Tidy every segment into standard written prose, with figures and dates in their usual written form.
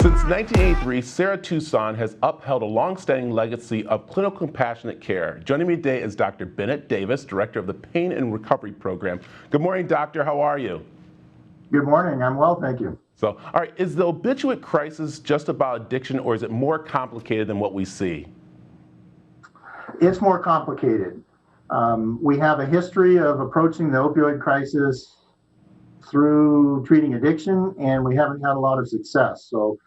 Since 1983, Sarah Tucson has upheld a long-standing legacy of clinical compassionate care. Joining me today is Dr. Bennett Davis, Director of the Pain and Recovery Program. Good morning, Doctor. How are you? Good morning. I'm well, thank you. So, all right, is the opioid crisis just about addiction, or is it more complicated than what we see? It's more complicated. We have a history of approaching the opioid crisis through treating addiction, and we haven't had a lot of success. So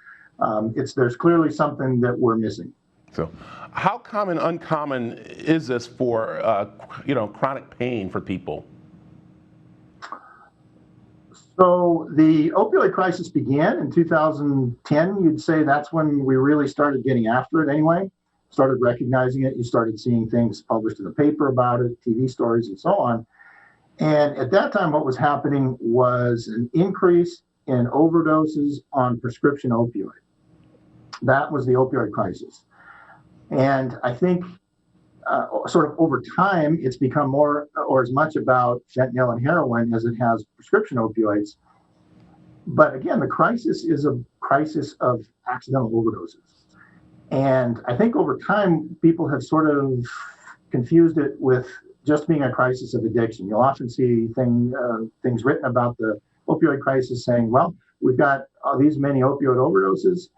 there's clearly something that we're missing. So, how common, uncommon is this for chronic pain for people? So the opioid crisis began in 2010. You'd say that's when we really started getting after it anyway, started recognizing it. You started seeing things published in the paper about it, TV stories and so on. And at that time, what was happening was an increase in overdoses on prescription opioid. That was the opioid crisis. And I think sort of over time, it's become more or as much about fentanyl and heroin as it has prescription opioids. But again, the crisis is a crisis of accidental overdoses. And I think over time, people have sort of confused it with just being a crisis of addiction. You'll often see things written about the opioid crisis saying, well, we've got these many opioid overdoses,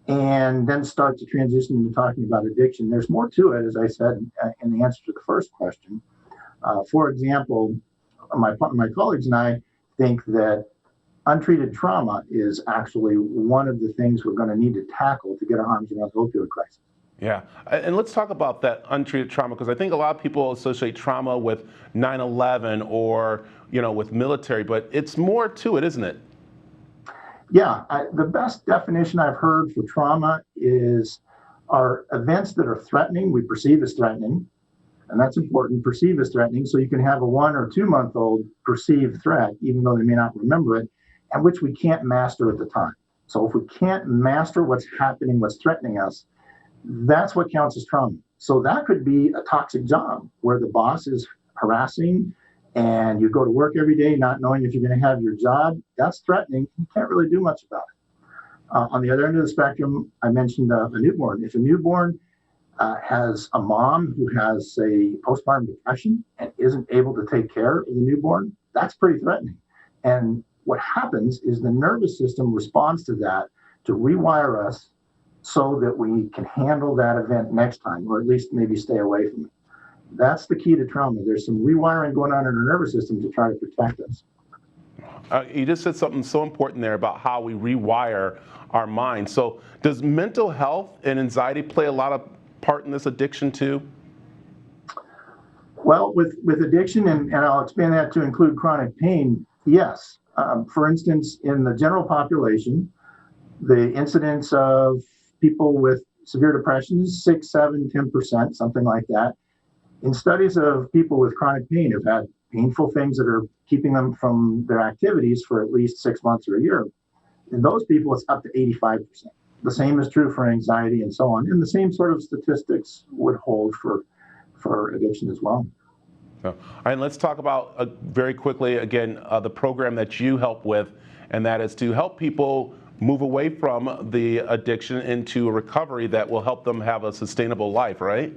and then start to transition into talking about addiction. There's more to it, as I said in the answer to the first question. For example, my colleagues and I think that untreated trauma is actually one of the things we're going to need to tackle to get our arms around the opioid crisis. Yeah, and let's talk about that untreated trauma, because I think a lot of people associate trauma with 9/11 or, with military, but it's more to it, isn't it? Yeah, the best definition I've heard for trauma are events that are threatening, we perceive as threatening, and that's important, perceive as threatening, so you can have a 1 or 2 month old perceive threat, even though they may not remember it, and which we can't master at the time. So if we can't master what's happening, what's threatening us, that's what counts as trauma. So that could be a toxic job where the boss is harassing and you go to work every day not knowing if you're going to have your job. That's threatening. You can't really do much about it. On the other end of the spectrum, I mentioned a newborn. If a newborn has a mom who has, say, postpartum depression and isn't able to take care of the newborn, that's pretty threatening. And what happens is the nervous system responds to that to rewire us so that we can handle that event next time, or at least maybe stay away from it. That's the key to trauma. There's some rewiring going on in our nervous system to try to protect us. You just said something so important there about how we rewire our mind. So does mental health and anxiety play a lot of part in this addiction too? Well, with addiction, and I'll expand that to include chronic pain, yes. For instance, in the general population, the incidence of people with severe depression is 6, 7, 10%, something like that. In studies of people with chronic pain who've had painful things that are keeping them from their activities for at least 6 months or a year, in those people, it's up to 85%. The same is true for anxiety and so on. And the same sort of statistics would hold for addiction as well. All right, let's talk about very quickly, again, the program that you help with, and that is to help people move away from the addiction into a recovery that will help them have a sustainable life, right?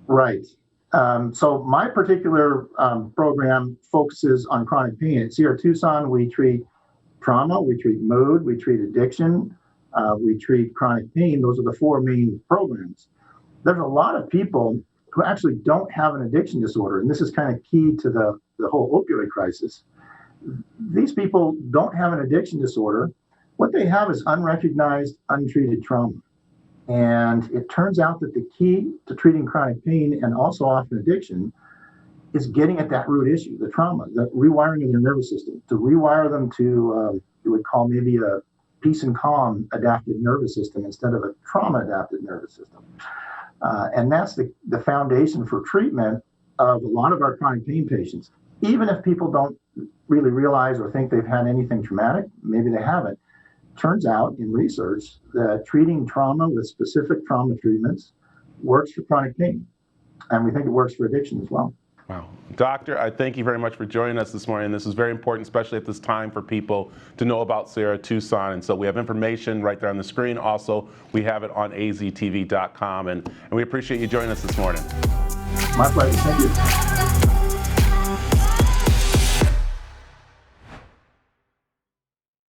Right. So my particular program focuses on chronic pain. At Sierra Tucson, we treat trauma, we treat mood, we treat addiction, we treat chronic pain. Those are the 4 main programs. There's a lot of people who actually don't have an addiction disorder, and this is kind of key to the whole opioid crisis. These people don't have an addiction disorder. What they have is unrecognized, untreated trauma. And it turns out that the key to treating chronic pain and also often addiction is getting at that root issue, the trauma, the rewiring of their nervous system, to rewire them to, you would call maybe a peace and calm adapted nervous system instead of a trauma adapted nervous system. And that's the foundation for treatment of a lot of our chronic pain patients. Even if people don't really realize or think they've had anything traumatic, maybe they haven't. Turns out in research that treating trauma with specific trauma treatments works for chronic pain. And we think it works for addiction as well. Wow. Doctor, I thank you very much for joining us this morning. This is very important, especially at this time, for people to know about Sarah Tucson. And so we have information right there on the screen. Also, we have it on aztv.com. And we appreciate you joining us this morning. My pleasure. Thank you.